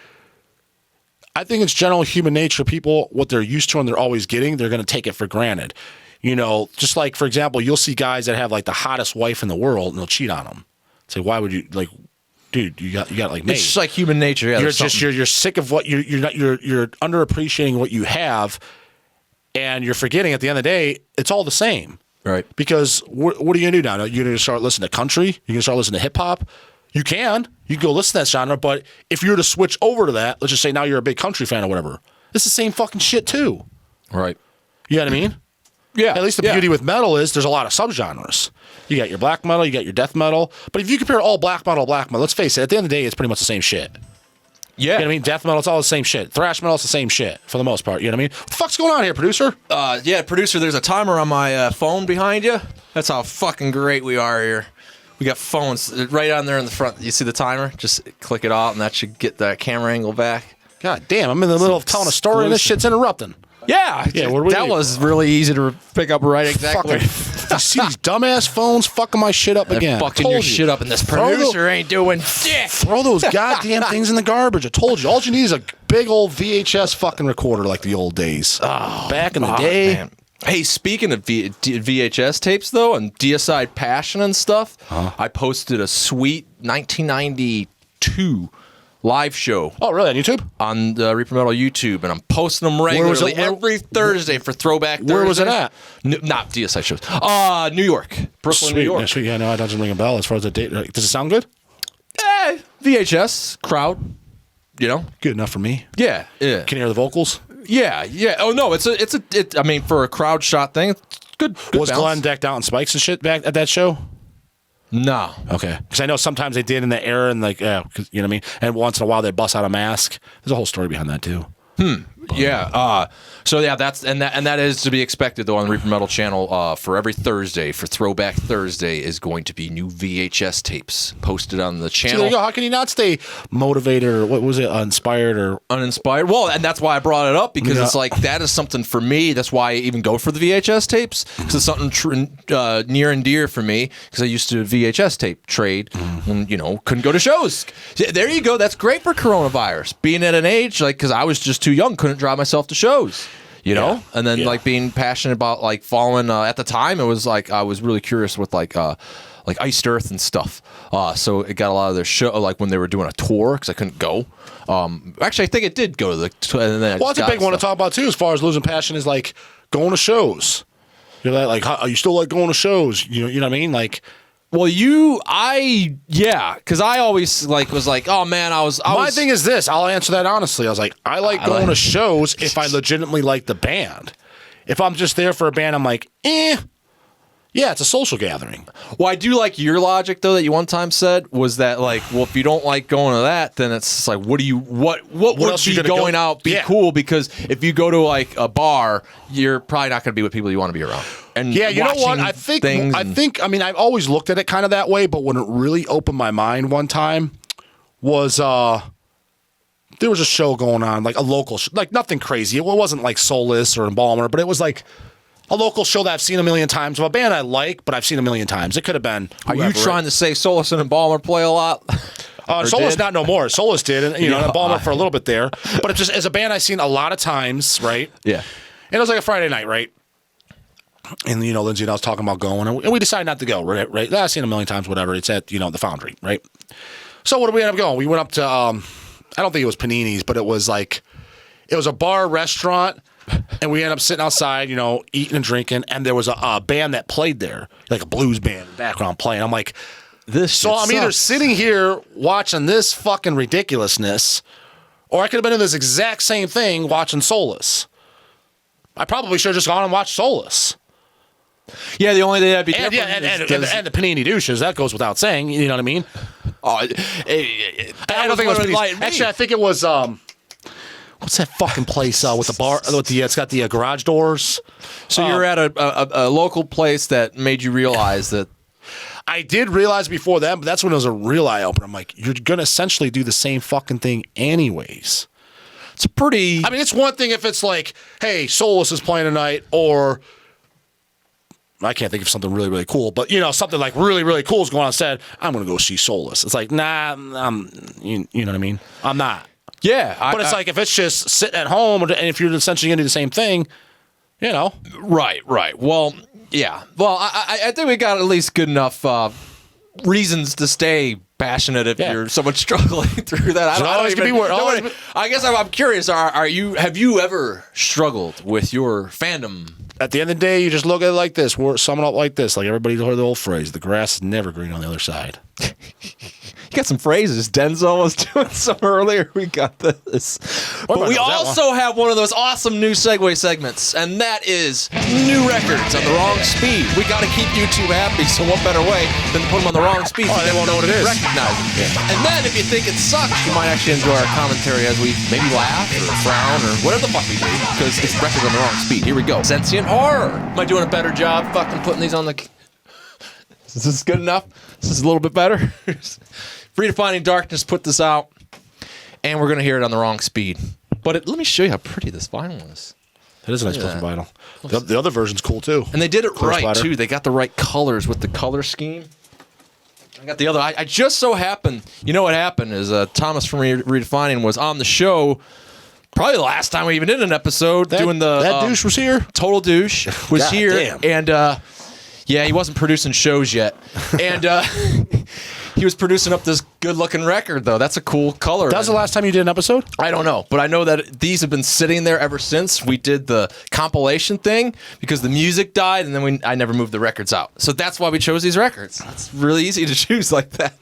I think it's general human nature. People, what they're used to and they're always getting, they're going to take it for granted. You know, just like, for example, you'll see guys that have like the hottest wife in the world and they'll cheat on them. Say, why would you, like, dude, you got like me. It's just like human nature. Yeah, you're sick of what you're underappreciating what you have, and you're forgetting at the end of the day, it's all the same. Right. Because what are you going to do now? You're going to start listening to country? You're going to start listening to hip hop? You can go listen to that genre, but if you were to switch over to that, let's just say now you're a big country fan or whatever, it's the same fucking shit too. Right. You know what I mean? Yeah. At least the beauty with metal is there's a lot of subgenres. You got your black metal, you got your death metal, but if you compare all black metal, let's face it, at the end of the day, it's pretty much the same shit. Yeah. You know what I mean? Death metal, it's all the same shit. Thrash metal, it's the same shit for the most part. You know what I mean? What the fuck's going on here, producer? Yeah, producer, there's a timer on my phone behind you. That's how fucking great we are here. We got phones right on there in the front. You see the timer? Just click it out, and that should get the camera angle back. God damn, I'm in the middle of telling a story, and this shit's interrupting. Yeah. What that was really easy to pick up right exactly. You see these dumbass phones fucking my shit up again. Fucking your shit up, and this producer ain't doing shit. Throw those goddamn things in the garbage. I told you. All you need is a big old VHS fucking recorder like the old days. Back in the day. Man. Hey, speaking of VHS tapes, though, and Deicide Passion and stuff, I posted a sweet 1992 live show. Oh, really? On YouTube? On the Reaper Metal YouTube, and I'm posting them regularly every Thursday for Throwback Thursday. Where was it at? Not Deicide shows. New York. Brooklyn, New York. Yeah, sweet. Yeah, no, it doesn't ring a bell as far as the date. Does it sound good? VHS crowd, you know? Good enough for me. Yeah. Can you hear the vocals? Yeah. Oh no, I mean, for a crowd shot thing, it's good. Was balance. Glenn decked out in spikes and shit back at that show? No. Okay. Because I know sometimes they did in the era, and like, yeah, you know what I mean. And once in a while they bust out a mask. There's a whole story behind that too. Yeah. So yeah, that is to be expected though on the Reaper Metal channel. For every Thursday, for Throwback Thursday, is going to be new VHS tapes posted on the channel. See, there you go. How can you not stay motivated or what was it, inspired or uninspired? Well, and that's why I brought it up because it's like that is something for me. That's why I even go for the VHS tapes because it's something near and dear for me because I used to VHS tape trade and couldn't go to shows. There you go. That's great for coronavirus. Being at an age like because I was just too young, couldn't drive myself to shows. And then like being passionate about like following at the time it was like I was really curious with like Iced Earth and stuff, so it got a lot of their show like when they were doing a tour because I couldn't go. Actually I think it did go to the and then that's a big one to talk about too as far as losing passion is like going to shows. You're like are you still like going to shows, you know what I mean, like. Well, because I always was like, oh man, My thing is this. I'll answer that honestly. I was like, I like going to shows if I legitimately like the band. If I'm just there for a band, I'm like, yeah, it's a social gathering. Well, I do like your logic though that you one time said was that like, well, if you don't like going to that, then it's just like, what would be going out be cool? Because if you go to like a bar, you're probably not going to be with people you want to be around. And yeah, you know what? I mean, I've always looked at it kind of that way, but when it really opened my mind one time was there was a show going on, like a local, like nothing crazy. It wasn't like Soulless or Embalmer, but it was like a local show that I've seen a million times of a band I like, but I've seen a million times. It could have been. Are you trying to say Soulless and Embalmer play a lot? Soulless not no more. Soulless did, and Embalmer for a little bit there. But it's just as a band I've seen a lot of times, right? Yeah. And it was like a Friday night, right? And Lindsay and I was talking about going, and we decided not to go, right? I've seen it a million times, whatever. It's at the Foundry, right? So what did we end up going? We went up to I don't think it was Panini's, but it was a bar restaurant. And we ended up sitting outside, eating and drinking, and there was a band that played there, like a blues band in the background playing. I'm like, I'm either sitting here watching this fucking ridiculousness, or I could have been in this exact same thing watching Soulless. I probably should have just gone and watched Soulless. Yeah, the only thing that'd be different and the Panini douches, that goes without saying, you know what I mean? I don't think it was Panini. Actually, I think it was what's that fucking place with the bar? It's got the garage doors. So you're at a local place that made you realize that. I did realize before that, but that's when it was a real eye opener. I'm like, you're gonna essentially do the same fucking thing anyways. It's pretty. I mean, it's one thing if it's like, hey, Solus is playing tonight, or I can't think of something really, really cool, but something like really, really cool is going on set. I'm gonna go see Solus. It's like, nah, you know what I mean? I'm not. Yeah, but it's like if it's just sitting at home, and if you're essentially gonna do the same thing, Right. Well, yeah. Well, I think we got at least good enough reasons to stay passionate if you're so much struggling through that. I guess I'm curious. Have you ever struggled with your fandom? At the end of the day, you just look at it like this. We're summing up like this. Like everybody's heard the old phrase: "The grass is never green on the other side." You got some phrases. Denzel was doing some earlier. We got this. But we also have one of those awesome new segue segments, and that is new records on the wrong speed. We got to keep YouTube happy, so what better way than to put them on the wrong speed? Oh, they won't know what it is. Recognize it. Yeah. And then if you think it sucks, you might actually enjoy our commentary as we maybe laugh or frown or whatever the fuck we do, because it's records on the wrong speed. Here we go. Sentient horror. Am I doing a better job fucking putting these on the... Is this good enough? Is this a little bit better? Redefining Darkness put this out, and we're going to hear it on the wrong speed. But let me show you how pretty this vinyl is. It is a nice looking vinyl. The other version's cool, too. And they did it right, too. They got the right colors with the color scheme. I got the other. I just so happened, what happened is Thomas from Redefining was on the show probably the last time we even did an episode. That douche was here? Total douche was God here. Damn. And, he wasn't producing shows yet. And he was producing up this good-looking record, though. That's a cool color. That was the last time you did an episode? I don't know, but I know that these have been sitting there ever since we did the compilation thing because the music died, and then I never moved the records out. So that's why we chose these records. It's really easy to choose like that.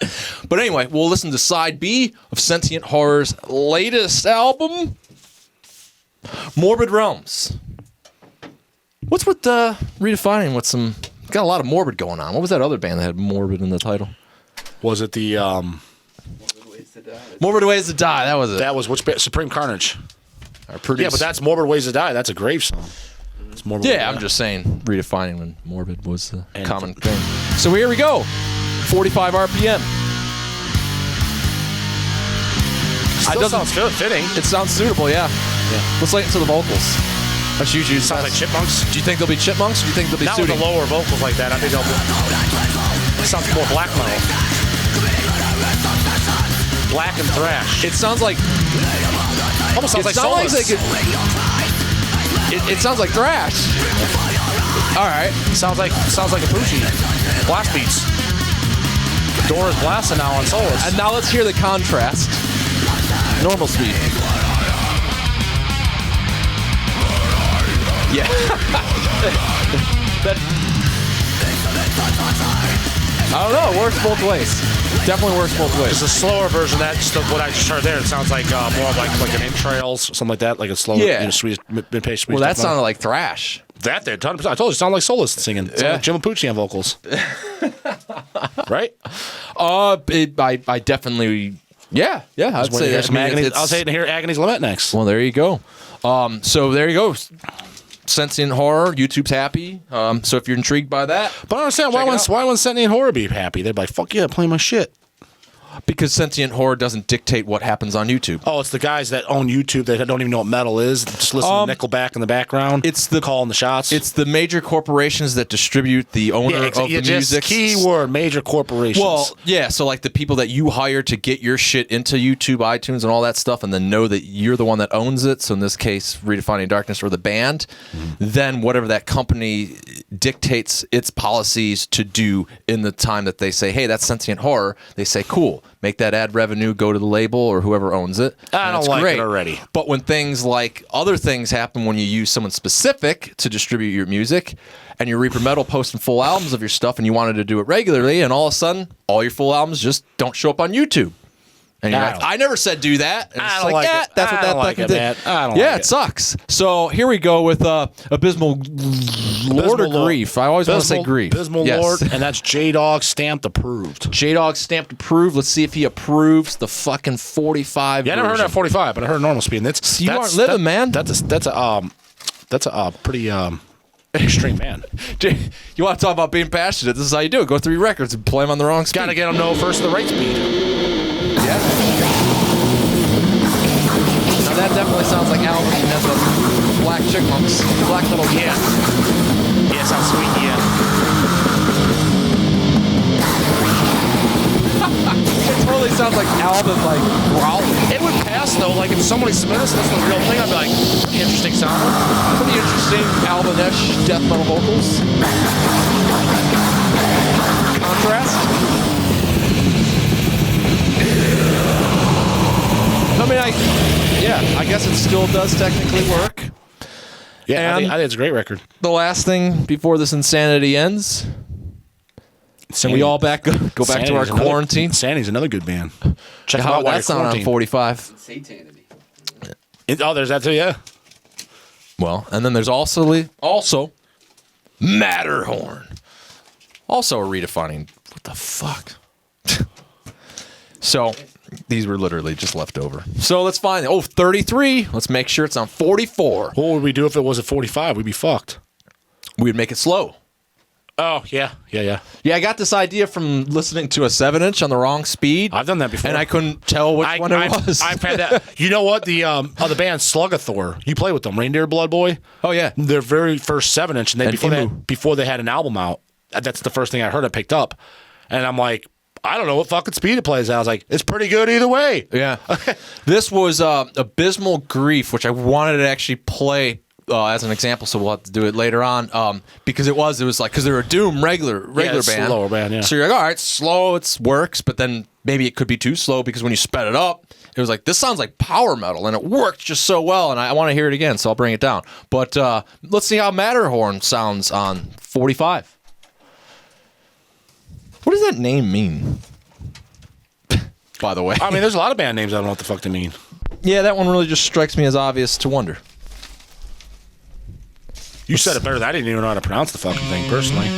But anyway, we'll listen to Side B of Sentient Horror's latest album, Morbid Realms. What's with Redefining with some... Got a lot of Morbid going on. What was that other band that had Morbid in the title? Was it the... Morbid Ways to Die. That was it. That was which band? Supreme Carnage. But that's Morbid Ways to Die. That's a grave song. It's Morbid Ways to Die. I'm just saying Redefining when Morbid was the common thing. So here we go. 45 RPM. Still sounds fitting. It sounds suitable, yeah. Let's listen to the vocals. That's usually sounds like Chipmunks. Do you think they'll be Chipmunks, or do you think they'll be Not Sooty? with the lower vocals like that. I think they'll be... It sounds more black metal. Black and thrash. It sounds like... Almost sounds like Solus. It sounds like thrash. All right. Sounds like a Fuji. Blast beats. Door is blasting now on Solus. And now let's hear the contrast. Normal speed. Yeah. I don't know. It works both ways. Definitely works both ways. It's a slower version. That's what I just heard there. It sounds like more like an entrails, something like that, like a slower, Swedish mid-paced. Well, that sounded like thrash. That did 100%. I told you, it sounded like Solus singing. It sounded like Jim Pucci on vocals. Right? I definitely. Yeah. I'd say that. I was hating to hear Agony's Lament next. Well, there you go. So there you go. Sentient Horror, YouTube's happy. So if you're intrigued by that, but I don't understand why wouldn't Sentient Horror be happy? They'd be like, "Fuck yeah, play my shit." Because Sentient Horror doesn't dictate what happens on YouTube. Oh, it's the guys that own YouTube that don't even know what metal is. Just listen to Nickelback in the background. It's the calling the shots. It's the major corporations that distribute the owner of the music. Keyword, major corporations. Well, yeah. So like the people that you hire to get your shit into YouTube, iTunes, and all that stuff, and then know that you're the one that owns it. So in this case, Redefining Darkness or the band, then whatever that company dictates its policies to do in the time that they say, hey, that's Sentient Horror, they say, cool. Make that ad revenue go to the label or whoever owns it. I don't like it already. But when things like other things happen when you use someone specific to distribute your music and you're Reaper Metal posting full albums of your stuff and you wanted to do it regularly and all of a sudden all your full albums just don't show up on YouTube. And you're like, I never said do that. And I don't like it. That's what that fucking did. I don't like it. It sucks. So here we go with Abysmal Lord or Grief. I always want to say Grief. Abysmal Lord, and that's J-Dawg stamped approved. J-Dawg stamped approved. Let's see if he approves the fucking 45 Yeah, I never heard that 45, but I heard normal speed. And you aren't living, man. That's a pretty extreme man. You want to talk about being passionate? This is how you do it. Go through your records and play them on the wrong speed. Got to get them know first the right speed. Yeah. Now that definitely sounds like Alvin has a black chipmunks, black little Yeah, sounds sweet. Yeah. It totally sounds like Alvin like growling. It would pass though. Like if somebody submitted this was the real thing, I'd be like, interesting sound. Pretty interesting Alvin-ish death metal vocals. Contrast. I mean, I guess it still does technically work. Yeah, And I think it's a great record. the last thing before this insanity ends, and we all go back to our quarantine. Insanity's another good band. Check How them out while that you're sound on quarantined. 45? Satanity. Oh, there's that too. Yeah. Well, and then there's also Matterhorn. Also a redefining. What the fuck? So these were literally just left over. So let's find 33. Let's make sure it's on 44. What would we do if it was at 45? We'd be fucked. We'd make it slow. Oh yeah. Yeah, I got this idea from listening to a 7-inch on the wrong speed. I've done that before, and I couldn't tell which one it was. I've had that. You know what? The other band Sluggathor. You play with them, Reindeer Blood Boy. Oh yeah, Their very first 7-inch, and And before they had an album out. That's the first thing I heard. I picked up, and I'm like, I don't know what fucking speed it plays at. I was like, it's pretty good either way. yeah. This was Abysmal Grief, which I wanted to actually play as an example, so we'll have to do it later on. Because it was like, because they're a Doom regular it's a band. slower band, yeah. So you're like, all right, slow, it works, but then maybe it could be too slow because when you sped it up, it was like, this sounds like power metal, and it worked just so well, and I want to hear it again, so I'll bring it down. But let's see how Matterhorn sounds on 45. What does that name mean? By the way. I mean, there's a lot of band names I don't know what the fuck they mean. Yeah, that one really just strikes me as obvious to wonder. You said it better than I didn't even know how to pronounce the fucking thing, personally.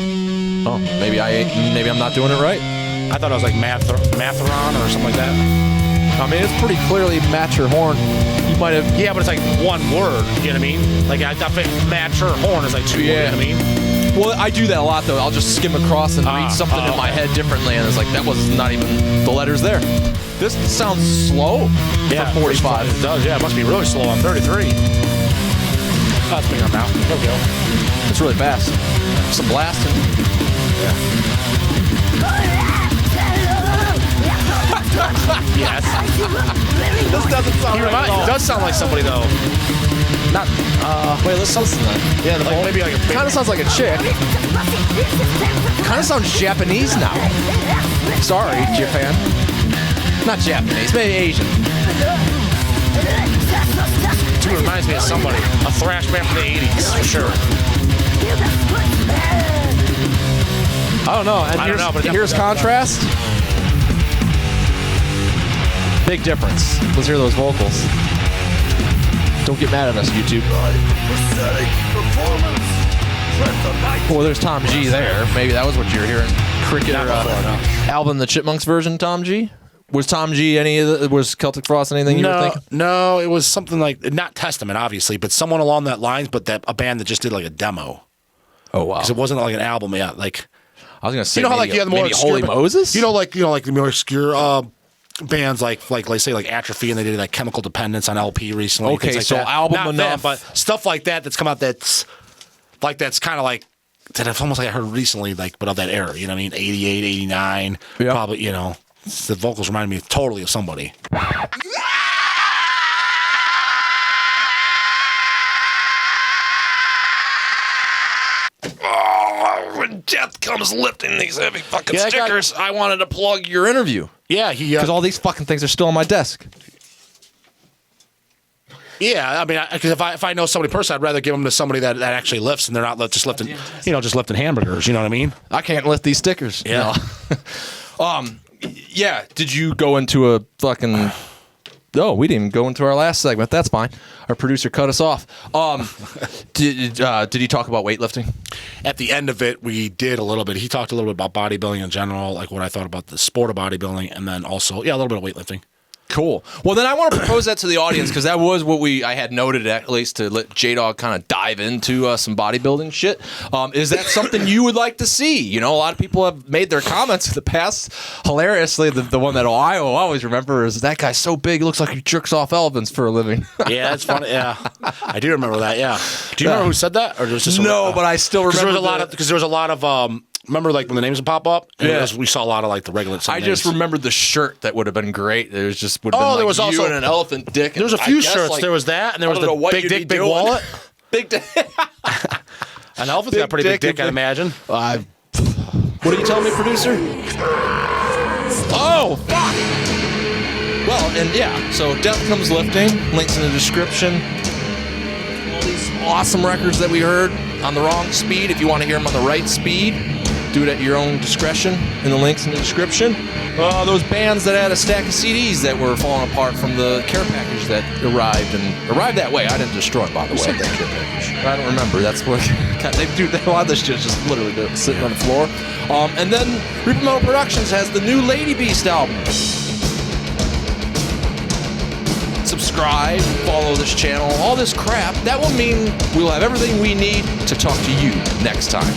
Oh, maybe I'm not doing it right. I thought it was like Matheron or something like that. I mean, it's pretty clearly Matterhorn. You might have... Yeah, but it's like one word, you know what I mean? Like, I thought Matterhorn is like two words, you know what I mean? Well, I do that a lot, though. I'll just skim across and read something in my head differently, and it's like, that was not even the letters there. This sounds slow for 45. It does, yeah. It must be really slow on 33. That's bigger now. There we go. It's really fast. Some blasting. Yes. This doesn't sound It does sound like somebody, though. Not... wait, let's listen to that. Yeah, like, maybe like a big... Kind of sounds like a chick. Kind of sounds Japanese now. Sorry, Japan. Not Japanese, maybe Asian. It reminds me of somebody. A thrash band from the 80s, for sure. I don't know. And I don't know, but it here's definitely contrast. Big difference. Let's hear those vocals. Don't get mad at us, YouTube. Well, there's Tom G there. Maybe that was what you were hearing. Cricket or Alvin the Chipmunks version, Tom G? Was Tom G was Celtic Frost anything you were thinking? No, it was something like, not Testament, obviously, but someone along that lines, but a band that just did like a demo. Oh, wow. Because it wasn't like an album yet. Like, I was going to say, you know how like you have the more maybe obscure, Holy Moses? You know, like the more obscure bands like let's say like Atrophy, and they did like Chemical Dependence on LP recently. Okay, like so that. album Not enough. them, but stuff like that's come out that's kind of like that. It's almost like I heard recently, like, but of that era. You know what I mean? 88, 89. Yeah. Probably. You know, the vocals remind me totally of somebody. When death comes lifting these heavy fucking stickers, I wanted to plug your interview. Yeah, Because all these fucking things are still on my desk. Yeah, I mean, because if I know somebody personally, I'd rather give them to somebody that actually lifts, and they're not just lifting, just lifting hamburgers. You know what I mean? I can't lift these stickers. Yeah. No. Yeah. Did you go into a fucking... Oh, we didn't even go into our last segment. That's fine. Our producer cut us off. Did he talk about weightlifting? At the end of it, we did a little bit. He talked a little bit about bodybuilding in general, like what I thought about the sport of bodybuilding, and then also, a little bit of weightlifting. Cool. Well, then I want to propose that to the audience because that was what I had noted at least to let J-Dawg kind of dive into some bodybuilding shit. Is that something you would like to see? You know, a lot of people have made their comments in the past. Hilariously, the one that I will always remember is that guy's so big, he looks like he jerks off elephants for a living. Yeah, that's funny. Yeah, I do remember that. Yeah. Do you remember who said that, or was just but I still remember because there was a lot of. Remember, like when the names would pop up, we saw a lot of like the regular. I just remembered the shirt that would have been great. There was just would have been there was also an elephant dick. There was a few shirts. Like, there was that, and there was the big dick, big wallet. Big dick. An elephant's got a pretty big dick, I'd imagine. What are you telling me, producer? Oh, fuck! Well, and yeah, so Death Comes Lifting, links in the description. All these awesome records that we heard on the wrong speed. If you want to hear them on the right speed, do it at your own discretion in the links in the description. Those bands that had a stack of CDs that were falling apart from the care package that arrived that way. I didn't destroy it, by the way. That care package. I don't remember. That's what they do. A lot of this shit is just literally sitting on the floor. And then Reaper Metal Productions has the new Lady Beast album. Subscribe, follow this channel, all this crap. That will mean we'll have everything we need to talk to you next time.